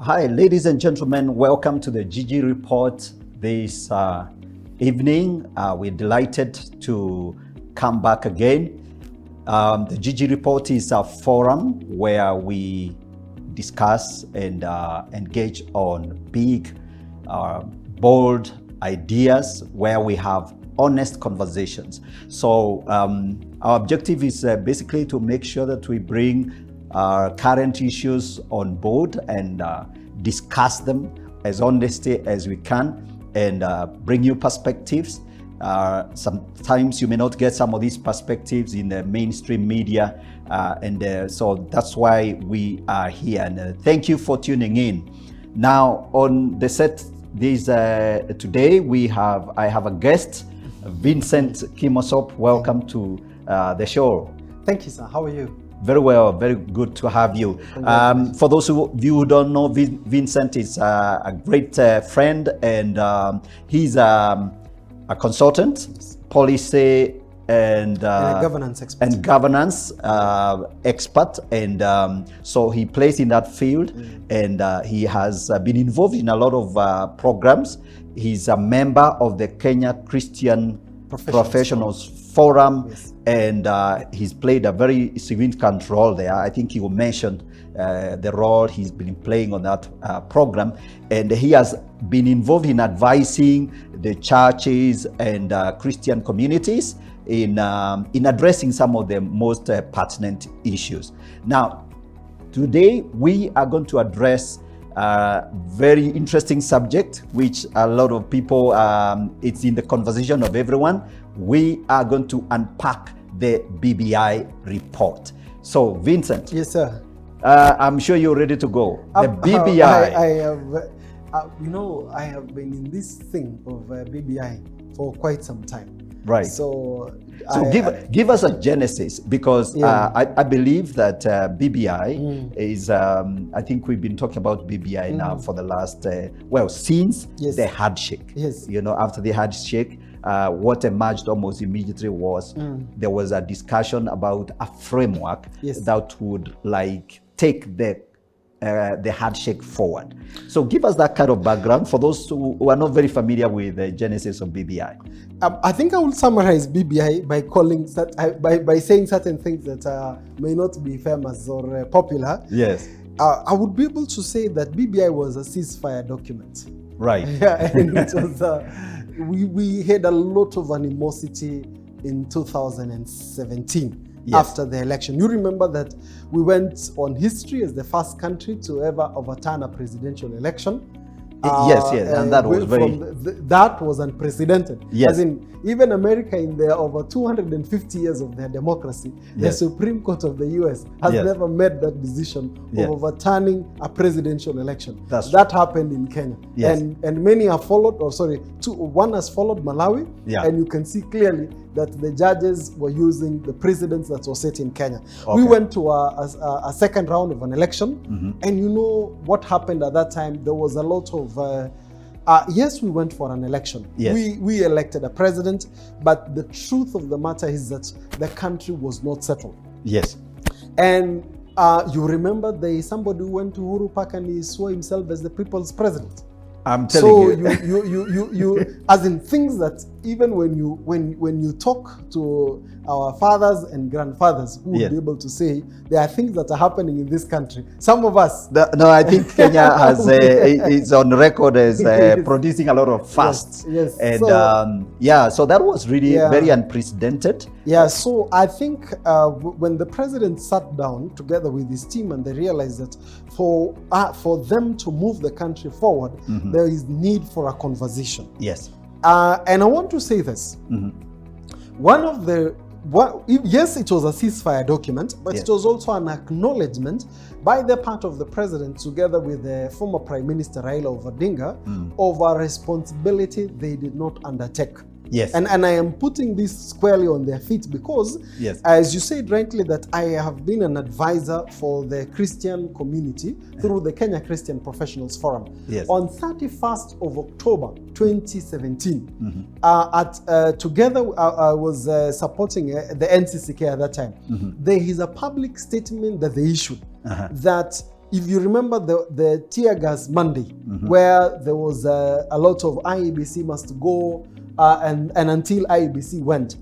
Hi, ladies and gentlemen. Welcome to the GG Report this evening. We're delighted to come back again. The GG Report is a forum where we discuss and engage on big, bold ideas, where we have honest conversations. So our objective is basically to make sure that we bring current issues on board and discuss them as honestly as we can and bring you perspectives. Sometimes you may not get some of these perspectives in the mainstream media, so that's why we are here. And thank you for tuning in. Now on the set today I have a guest, Vincent Kimosop. Welcome to the show. Thank you, sir. How are you? Very well, very good to have you. For those of you who don't know, Vincent is a great friend, and he's a consultant, policy and governance expert. So he plays in that field, and he has been involved in a lot of programs. He's a member of the Kenya Christian Professionals Forum, yes. And he's played a very significant role there. I think he will mention the role he's been playing on that program, and he has been involved in advising the churches and Christian communities in addressing some of the most pertinent issues. Now, today we are going to address a very interesting subject, which a lot of people, it's in the conversation of everyone. We are going to unpack the BBI report. So, Vincent. Yes, sir. I'm sure you're ready to go. The BBI. I have, I have been in this thing of BBI for quite some time. Right. So give us a genesis, because yeah. I believe that BBI is, I think we've been talking about BBI now for the last, since yes. the handshake. Yes. After the handshake, what emerged almost immediately was there was a discussion about a framework yes. that would take the handshake forward. So give us that kind of background for those who are not very familiar with the genesis of BBI. I think I will summarize BBI by saying certain things that may not be famous or popular. Yes. I would be able to say that BBI was a ceasefire document. Right. Yeah, and it was we had a lot of animosity in 2017. Yes. After the election. You remember that we went on history as the first country to ever overturn a presidential election. Yes, and that was that was unprecedented. Yes. As in, even America, in their over 250 years of their democracy, yes. the Supreme Court of the US has yes. never made that decision of yes. overturning a presidential election. That happened in Kenya. Yes. And many have followed, one has followed Malawi, yeah. and you can see clearly that the judges were using the precedents that were set in Kenya. Okay. We went to a second round of an election, and you know what happened at that time? There was a lot of yes, we went for an election. Yes. We elected a president, but the truth of the matter is that the country was not settled. Yes. And you remember somebody who went to Uhuru Park and he swore himself as the people's president. I'm telling you. you as in things that even when you talk to our fathers and grandfathers who yes. will be able to say there are things that are happening in this country. Some of us. No, I think Kenya is on record as producing a lot of fasts. Yes. And so that was really very unprecedented. Yeah. So I think when the president sat down together with his team and they realized that for them to move the country forward, there is need for a conversation. Yes. And I want to say this. Yes, it was a ceasefire document, but yes. it was also an acknowledgement by the part of the president, together with the former Prime Minister Raila Odinga, of a responsibility they did not undertake. Yes. And I am putting this squarely on their feet because, yes. as you said rightly, that I have been an advisor for the Christian community through the Kenya Christian Professionals Forum. Yes. On 31st of October 2017, together I was supporting the NCCK at that time. There is a public statement that they issued that if you remember the tear gas Monday, where there was a lot of IEBC must go, and until IEBC went,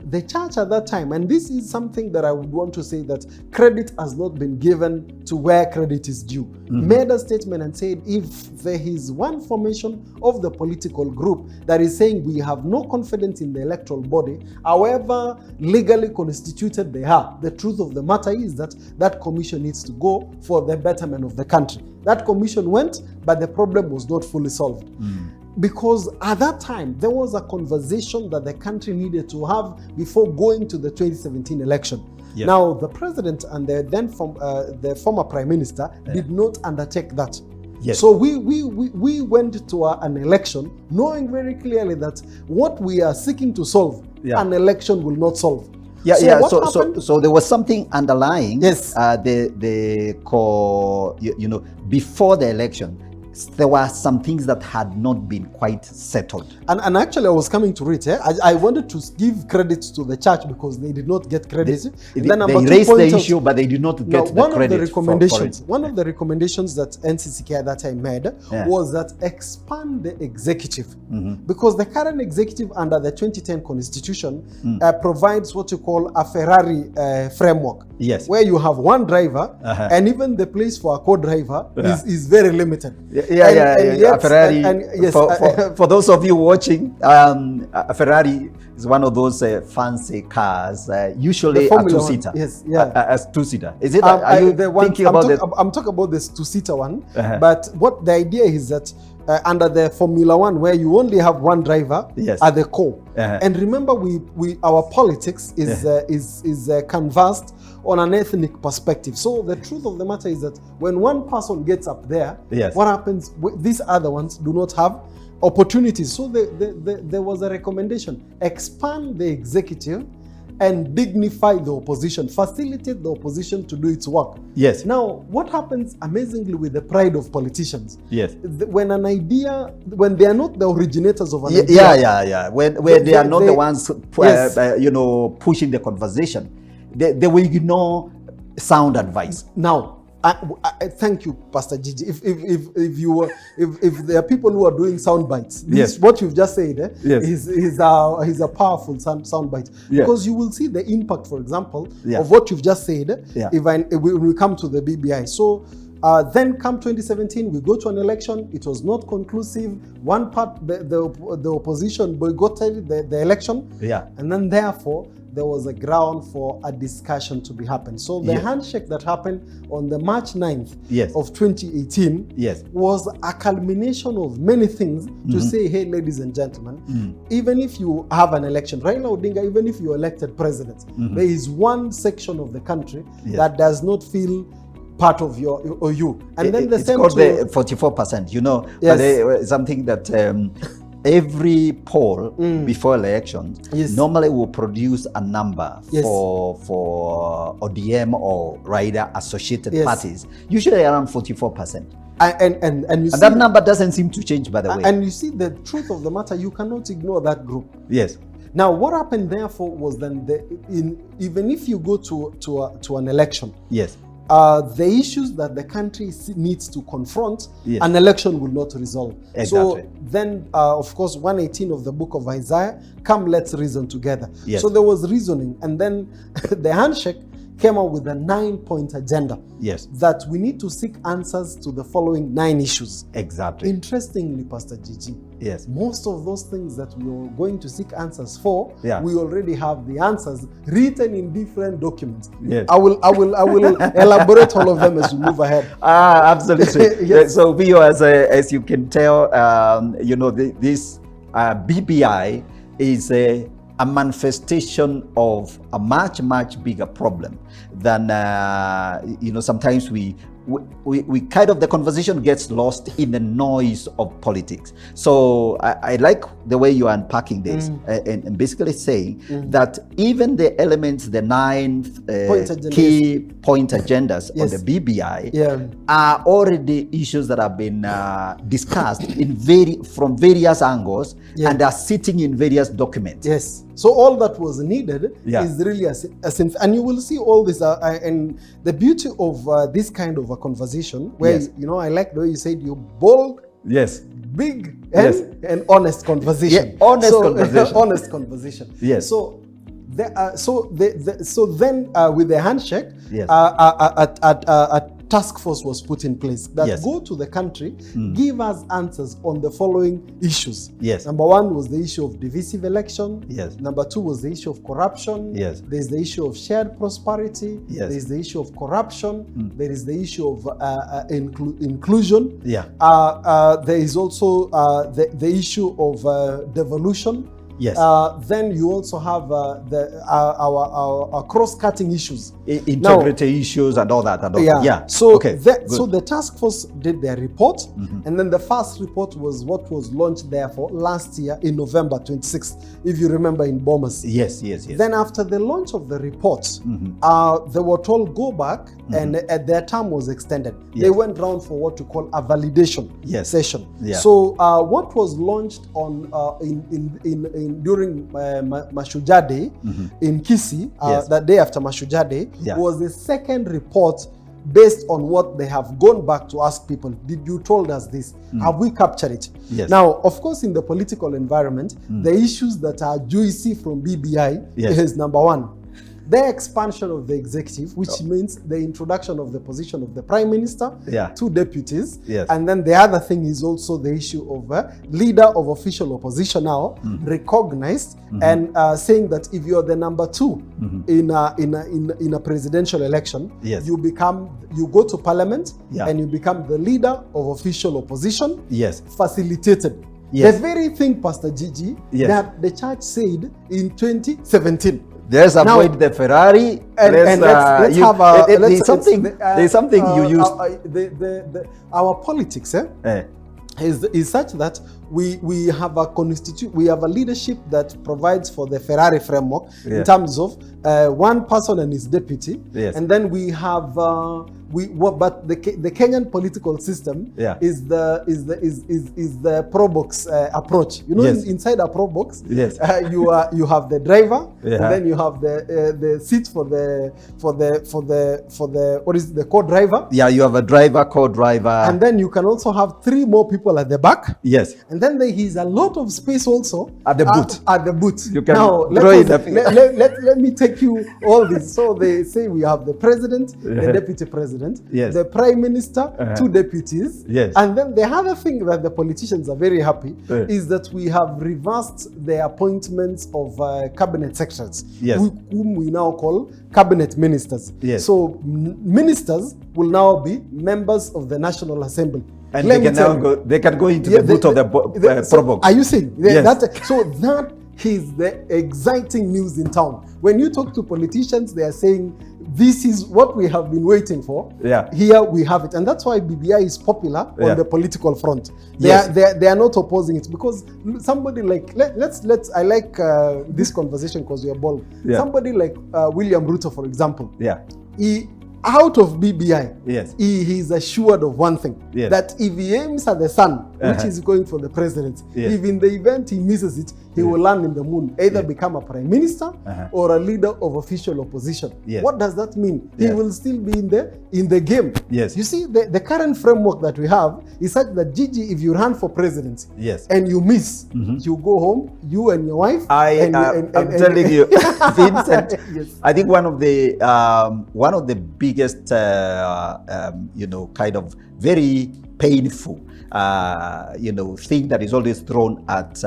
the church at that time, and this is something that I would want to say, that credit has not been given to where credit is due, made a statement and said, if there is one formation of the political group that is saying we have no confidence in the electoral body, however legally constituted they are, the truth of the matter is that that commission needs to go for the betterment of the country. That commission went, but the problem was not fully solved. Because at that time, there was a conversation that the country needed to have before going to the 2017 election. Yes. Now, the president and the former prime minister did not undertake that. Yes. So we went to an election knowing very clearly that what we are seeking to solve, an election will not solve. So there was something underlying. Yes. Before the election, there were some things that had not been quite settled. And actually, I was coming to it. I wanted to give credit to the church because they did not get credit. They raised the issue, but they did not get the credit for it. One of the recommendations that NCCK at that time made was that expand the executive. Because the current executive under the 2010 constitution provides what you call a Ferrari framework. Yes. Where you have one driver, and even the place for a co-driver is very limited. A Ferrari. For those of you watching, a Ferrari is one of those fancy cars, usually a two-seater. Yes, a two-seater. Is it? Are you thinking about it? I'm talking about this two-seater one. But what the idea is that under the Formula One, where you only have one driver at the core. And remember, our politics is canvassed on an ethnic perspective. So the truth of the matter is that when one person gets up there, what happens? These other ones do not have opportunities. So there was a recommendation: expand the executive and dignify the opposition, facilitate the opposition to do its work. Yes. Now, what happens amazingly with the pride of politicians? Yes. When they are not the originators of an idea. When they are not the ones, pushing the conversation, they will ignore sound advice. Now, I thank you, Pastor Gigi. If there are people who are doing sound bites, what you've just said is a powerful sound bite, because you will see the impact, for example, of what you've just said. If we come to the BBI, so then come 2017, we go to an election. It was not conclusive. One part, the opposition boycotted the election, and then therefore there was a ground for a discussion to be happened. So the handshake that happened on the March 9th of 2018 was a culmination of many things to say, hey, ladies and gentlemen, even if you have an election, Raila Odinga, even if you're elected president, there is one section of the country that does not feel part of you. And then the same called the 44%, something that every poll before elections normally will produce a number for ODM or Raila associated parties, usually around 44%. And that number doesn't seem to change, by the way. And you see, the truth of the matter, you cannot ignore that group. Yes. Now, what happened therefore was then, even if you go to an election, the issues that the country needs to confront, an election will not resolve. Exactly. So then, of course, 118 of the book of Isaiah, come, let's reason together. So there was reasoning. And then the handshake came up with a 9-point agenda. That we need to seek answers to the following 9 issues. Exactly. Interestingly, Pastor Gigi, most of those things that we were going to seek answers for, we already have the answers written in different documents. I will elaborate all of them as we move ahead. Absolutely. So viewers, as you can tell, this BBI is a manifestation of a much, much bigger problem than, sometimes we kind of, the conversation gets lost in the noise of politics. So I like the way you are unpacking this and basically saying that even the elements, the 9 key point agendas on the BBI are already issues that have been discussed from various angles and are sitting in various documents. So all that was needed is really a synth. And you will see all this, and the beauty of this kind of a a conversation where, Yes. I like the way you said you bold, Yes. big, and honest conversation. Yeah, honest conversation. Honest conversation. Yes. So, then with the handshake, Yes. a task force was put in place that Yes. go to the country, give us answers on the following issues. Yes. Number one was the issue of divisive election. Yes. Number two was the issue of corruption. Yes. There's the issue of shared prosperity. Yes. There's the issue of corruption. There is the issue of inclusion. Yeah. There is also the issue of devolution. Yes. Then you also have our cross-cutting issues. Integrity issues and all that. And all Yeah. that. Yeah. So, okay. so the task force did their report, and then the first report was what was launched therefore last year in November 26th, if you remember, in Bomas. Yes. Then after the launch of the report, they were told go back, and their term was extended. Yes. They went round for what we call a validation session. Yeah. So what was launched on during Mashujaa Day in Kisii, Yes. that day after Mashujaa Day, Yeah. was the second report based on what they have gone back to ask people. Did you told us this? Have we captured it? Yes. Now, of course, in the political environment, the issues that are juicy from BBI is number one, the expansion of the executive, which means the introduction of the position of the prime minister, two deputies, and then the other thing is also the issue of leader of official opposition now recognized and saying that if you're the number two in a presidential election, you go to parliament and you become the leader of official opposition, facilitated. The very thing, Pastor Gigi, that the church said in 2017. Let's avoid the Ferrari. Let's have a. There's something you use. Our politics is such that we have a leadership that provides for the Ferrari framework in terms of one person and his deputy, and then we have but the Kenyan political system is the pro box approach. Inside a pro box, you have the driver, and then you have the seat for the what is it, the co-driver. Yeah, you have a driver, co-driver, and then you can also have three more people at the back. Yes, and then there is a lot of space also at the boot. At the boot. You can now let me take you all this. So they say we have the president, the deputy president, the prime minister, two deputies, and then the other thing that the politicians are very happy is that we have reversed the appointments of cabinet secretaries, whom we now call cabinet ministers. So ministers will now be members of the National Assembly. And they can go into the boot of the pro box. Are you saying that is the exciting news in town? When you talk to politicians, they are saying this is what we have been waiting for. Here we have it, and that's why BBI is popular on the political front. They are not opposing it, because somebody like let's I like this conversation because we are bold. Somebody like William Ruto, for example. He out of BBI, he is assured of one thing, that if he aims at the sun, which is going for the presidency, if in the event he misses it, he will land in the moon, either become a prime minister or a leader of official opposition. What does that mean? He will still be in the game. You see, the current framework that we have is such that, Gigi, if you run for presidency and you miss, you go home, you and your wife. I'm telling you, Vincent, I think one of the biggest, kind of very painful thing that is always thrown at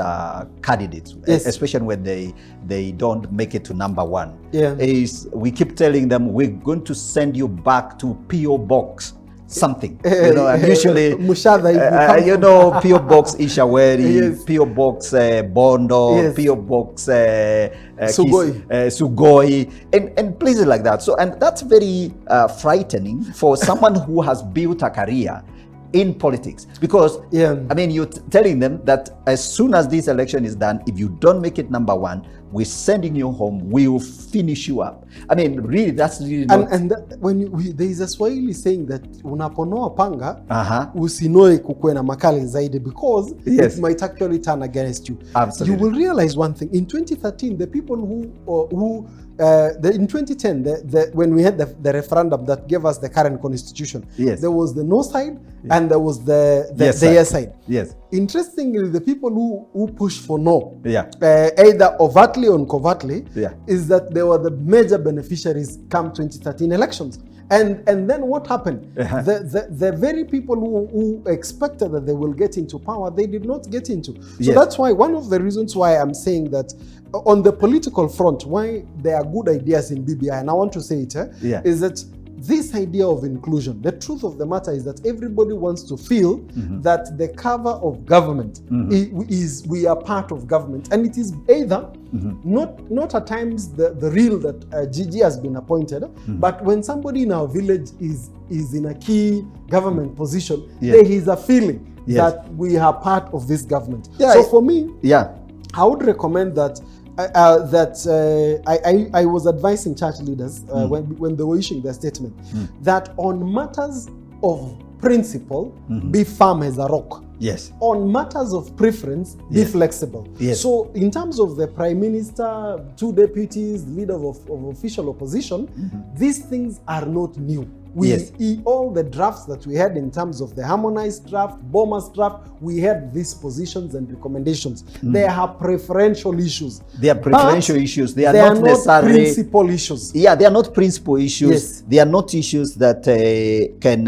candidates, especially when they don't make it to number one, is we keep telling them we're going to send you back to P.O. Box something, and usually P.O. Box Ishaweri, P.O. Box Bondo, P.O. Box Sugoi, and places like that. So, and that's very frightening for someone who has built a career in politics, because I mean, you're telling them that as soon as this election is done, if you don't make it number one, we're sending you home, we'll finish you up. I mean, really, that's really not... And there is a Swahili saying that unaponoa panga usinoe kukue na makali zaidi, because it might actually turn against you. Absolutely. You will realize one thing. In 2013, the people who in 2010, when we had the referendum that gave us the current constitution, yes, there was the no side and there was the yes side. Yes. Interestingly, the people who pushed for no, yeah, either overtly or covertly, yeah, is that they were the major beneficiaries come 2013 elections. And then what happened? The very people who expected that they will get into power, they did not get into. So yes, that's why one of the reasons why I'm saying that on the political front, why there are good ideas in BBI, and I want to say it, yeah, is that this idea of inclusion, the truth of the matter is that everybody wants to feel that the cover of government is we are part of government, and it is either not at times the real that Gigi has been appointed, but when somebody in our village is in a key government position, there is a feeling that we are part of this government. So for me, I would recommend that I was advising church leaders when they were issuing their statement that on matters of principle, be firm as a rock. Yes. On matters of preference, be flexible. Yes. So in terms of the Prime Minister, 2 deputies, leader of official opposition, these things are not new. All the drafts that we had in terms of the harmonized draft, Boma's draft, we had these positions and recommendations. They are preferential issues. They are preferential issues. They are not necessarily principal issues. Yeah, they are not principal issues. Yes. They are not issues that can,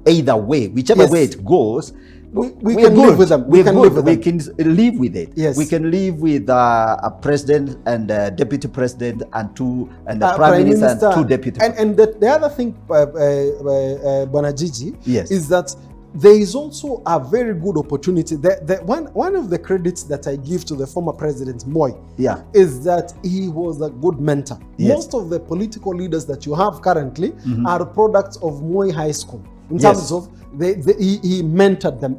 either way, whichever way it goes, we can live with them. We can live with it. Yes. We can live with a president and a deputy president and the prime minister and 2 deputy. And the other thing, Bwana Gigi, is that there is also a very good opportunity. One of the credits that I give to the former president Moi is that he was a good mentor. Most of the political leaders that you have currently are products of Moi High School. In terms of he mentored them.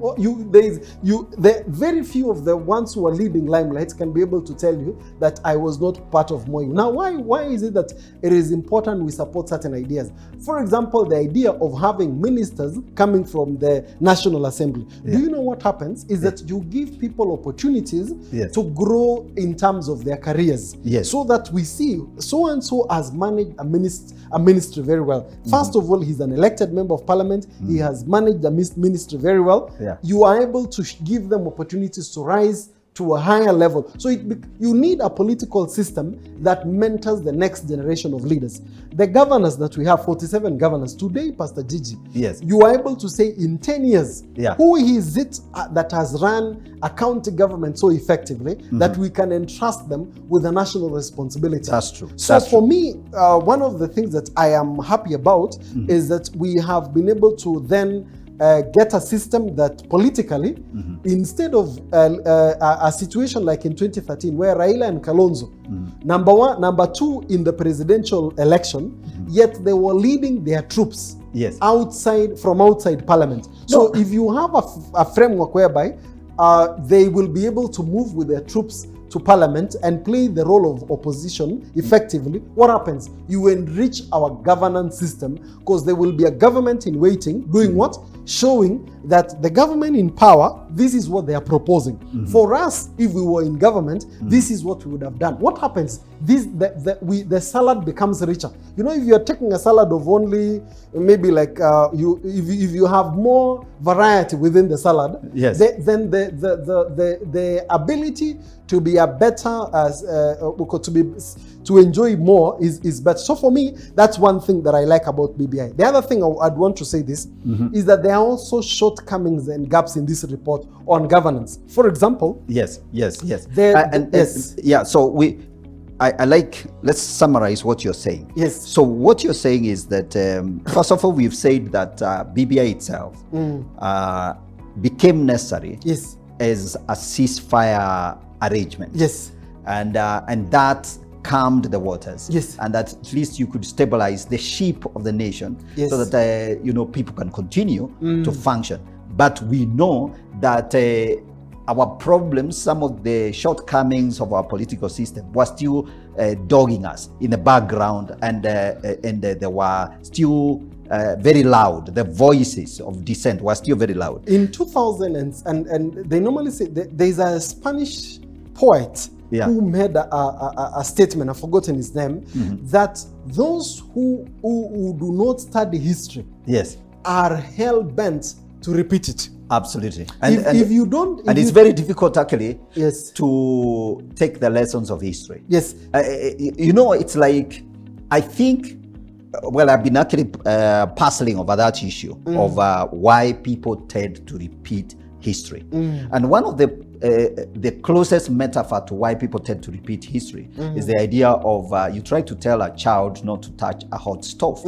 Very few of the ones who are leading limelight can be able to tell you that I was not part of Moi. Now, why is it that it is important we support certain ideas? For example, the idea of having ministers coming from the National Assembly. Do you know what happens? Is that you give people opportunities to grow in terms of their careers. So that we see so and so has managed a ministry very well. First of all, he's an elected member of parliament. He has managed the ministry very well. You are able to give them opportunities to rise to a higher level. So you need a political system that mentors the next generation of leaders. The governors that we have, 47 governors, today, Pastor Gigi, you are able to say in 10 years, who is it that has run a county government so effectively that we can entrust them with a national responsibility. That's true. So for me, one of the things that I am happy about is that we have been able to then get a system that politically, instead of a situation like in 2013 where Raila and Kalonzo, number 1, number 2 in the presidential election, yet they were leading their troops from outside parliament. So if you have a framework whereby they will be able to move with their troops to parliament and play the role of opposition effectively, what happens? You enrich our governance system because there will be a government in waiting doing what? Showing that the government in power, this is what they are proposing. For us, if we were in government, this is what we would have done. What happens? The salad becomes richer. You know, if you're taking a salad of only maybe like if you have more variety within the salad, then the ability to be a better to enjoy more is better. So for me, that's one thing that I like about BBI. The other thing I'd want to say this is that there are also shortcomings and gaps in this report on governance. For example, so I like, let's summarize what you're saying. So what you're saying is that first of all, we've said that BBI itself became necessary as a ceasefire arrangement. And that calmed the waters. And that at least you could stabilize the ship of the nation so that people can continue to function. But we know that our problems, some of the shortcomings of our political system were still dogging us in the background, and there were still very loud. The voices of dissent were still very loud. In 2000, and they normally say there's a Spanish poet Yeah. who made a statement, I've forgotten his name, that those who do not study history Yes. are hell-bent to repeat it. Absolutely. If you don't... And it's very difficult, actually, Yes. to take the lessons of history. Yes. You know, it's like, I think, well, I've been actually puzzling over that issue of why people tend to repeat history. And one of the closest metaphor to why people tend to repeat history is the idea of you try to tell a child not to touch a hot stove.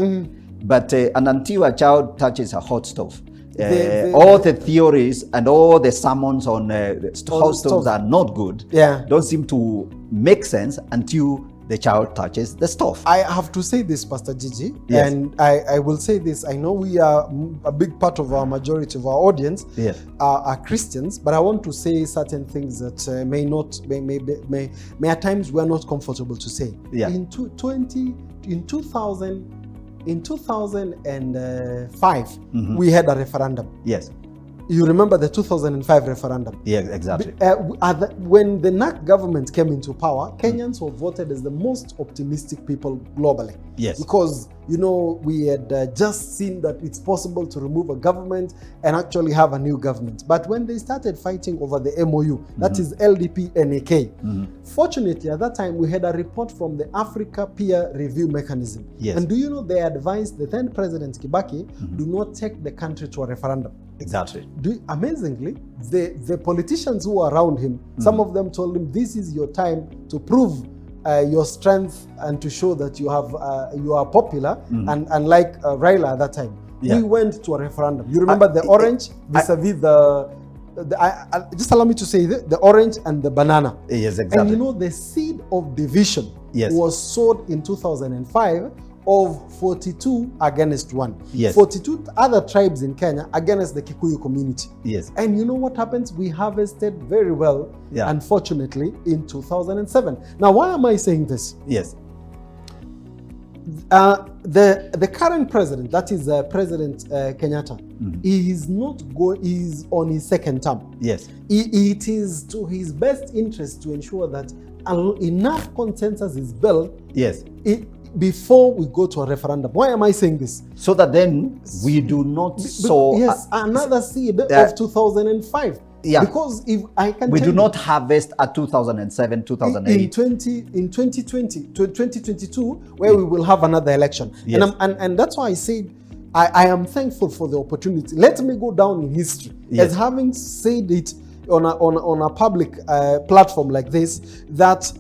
But and until a child touches a hot stove, all the theories and all the sermons on hot stoves are not good. Yeah. Don't seem to make sense until the child touches the stove. I have to say this, Pastor Gigi, Yes. and I will say this. I know we are a big part of our majority of our audience are Christians, but I want to say certain things that may at times we are not comfortable to say. Yeah. In 2005, we had a referendum. Yes. You remember the 2005 referendum? Yeah, exactly. When the NAC government came into power, Kenyans were voted as the most optimistic people globally. Yes. Because, you know, we had just seen that it's possible to remove a government and actually have a new government. But when they started fighting over the MOU, that is LDP-NAK, fortunately at that time we had a report from the Africa Peer Review Mechanism. Yes. And do you know they advised the then President Kibaki do not take the country to a referendum. Exactly. Amazingly, the politicians who were around him, some of them told him, this is your time to prove your strength and to show that you are popular. And like Raila at that time, we went to a referendum. You remember the orange vis-a-vis just allow me to say the orange and the banana. Yes, exactly. And you know, the seed of division was sowed in 2005 of 42 against 1. Yes. 42 other tribes in Kenya against the Kikuyu community. Yes. And you know what happens? We harvested very well, unfortunately, in 2007. Now, why am I saying this? Yes. The current president, that is President Kenyatta, he is on his second term. Yes. It is to his best interest to ensure that enough consensus is built. Yes. Before we go to a referendum. Why am I saying this? So that then we do not sow another seed of 2005. Yeah. Because if I can, we do not harvest a 2007, 2008. In 2022, where we will have another election. Yes. And that's why I said I am thankful for the opportunity. Let me go down in history as having said it on a public platform like this, that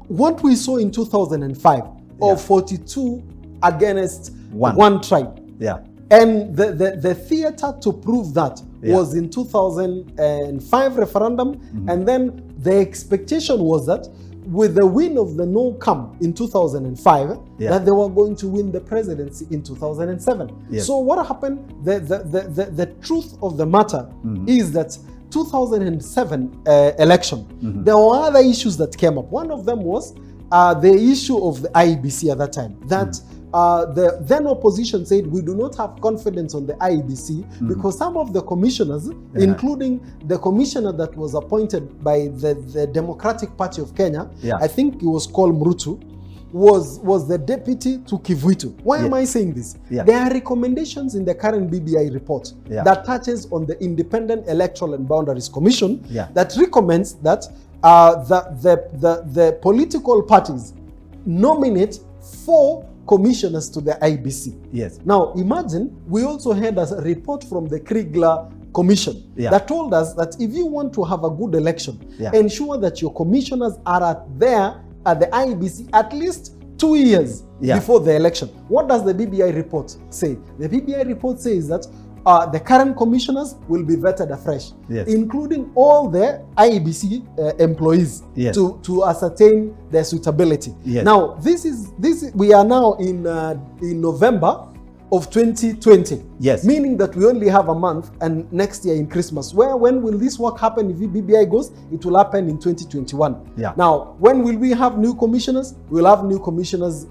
what we saw in 2005 of 42 against one tribe. Yeah. And the theater to prove that was in 2005 referendum. And then the expectation was that with the win of the no come in 2005, that they were going to win the presidency in 2007. Yes. So what happened? The truth of the matter is that 2007 election, there were other issues that came up. One of them was the issue of the IEBC at that time, that the then opposition said we do not have confidence on the IEBC because some of the commissioners, including the commissioner that was appointed by the Democratic Party of Kenya, I think he was called Mrutu, was the deputy to Kivuitu. Why am I saying this? There are recommendations in the current BBI report that touches on the Independent Electoral and Boundaries Commission that recommends that the political parties nominate 4 commissioners to the IBC. Yes. Now, imagine we also had a report from the Kriegler Commission that told us that if you want to have a good election, ensure that your commissioners are there at the IBC at least 2 years before the election. What does the BBI report say? The BBI report says that the current commissioners will be vetted afresh, including all the IEBC employees to ascertain their suitability. Now, we are now in November of 2020. Meaning that we only have a month, and next year in Christmas. When will this work happen? If BBI goes, it will happen in 2021. Now, when will we have new commissioners? We'll have new commissioners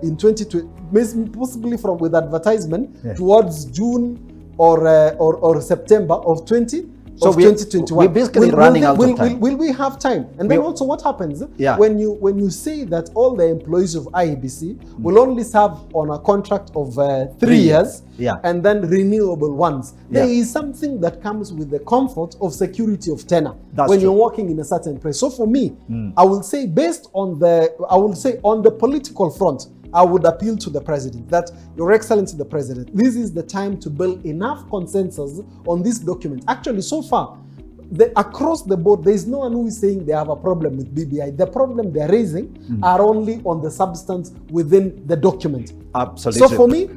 in 2020, possibly with advertisement towards June or September of 2021. of 2021. We're basically running out of time. Will we have time? And then also what happens when you say that all the employees of IEBC will only serve on a contract of 3 years and then renewable ones. There is something that comes with the comfort of security of tenure when you're working in a certain place. So for me, I will say on the political front, I would appeal to the president that, Your Excellency the President, this is the time to build enough consensus on this document. Actually, so far, across the board, there is no one who is saying they have a problem with BBI. The problem they're raising are only on the substance within the document. Absolutely. So for me,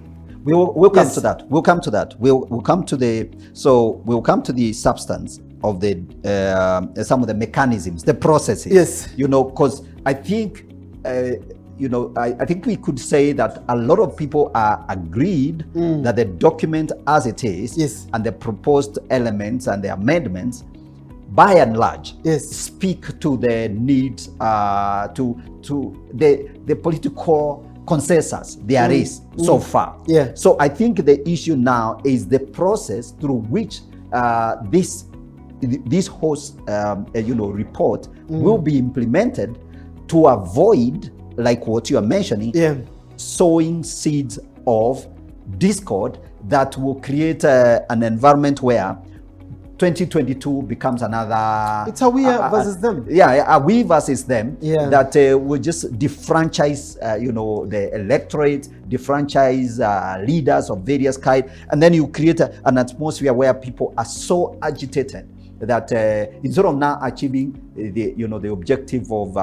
we'll come to that. We'll come to that. We'll come to the substance of the some of the mechanisms, the processes. Yes. Because I think. I think we could say that a lot of people are agreed that the document as it is and the proposed elements and the amendments, by and large, speak to the needs, to the political consensus there is so far. So I think the issue now is the process through which this host report will be implemented to avoid, like what you are mentioning, sowing seeds of discord that will create an environment where 2022 becomes another... It's a we versus them. A we versus them that will just defranchise, the electorate, defranchise leaders of various kinds, and then you create an atmosphere where people are so agitated that instead of now achieving the objective of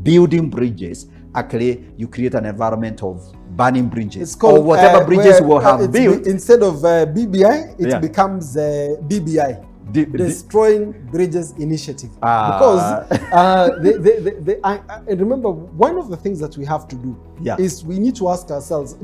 building bridges, actually you create an environment of burning bridges, or whatever bridges will have built. Instead of BBI, it becomes BBI, Destroying Bridges Initiative. Because and remember, one of the things that we have to do is we need to ask ourselves,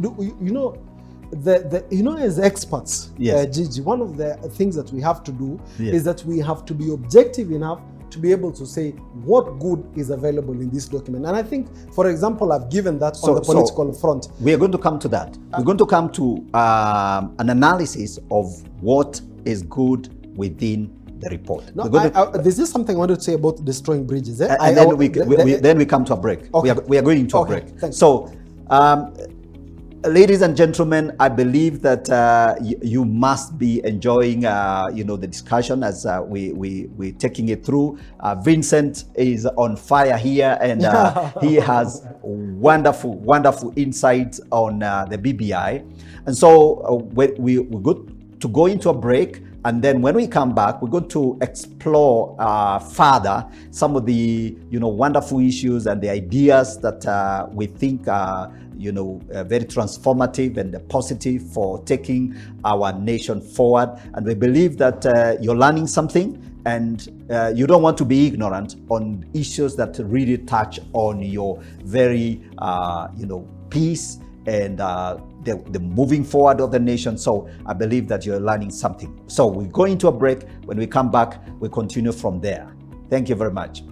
as experts, Gigi, one of the things that we have to do is that we have to be objective enough to be able to say what good is available in this document. And I think, for example, I've given that on the political front. We are going to come to that. We're going to come to an analysis of what is good within the report. No, this is something I wanted to say about destroying bridges. And then we come to a break. Okay. We are going into a break. Thanks. So, ladies and gentlemen, I believe that you must be enjoying, the discussion as we're taking it through. Vincent is on fire here, and he has wonderful insights on the BBI. And so we're going to go into a break. And then when we come back, we're going to explore further some of the wonderful issues and the ideas that we think are very transformative and positive for taking our nation forward. And we believe that you're learning something, and you don't want to be ignorant on issues that really touch on your very peace and the moving forward of the nation. So I believe that you're learning something. So we go into a break. When we come back, we continue from there. Thank you very much.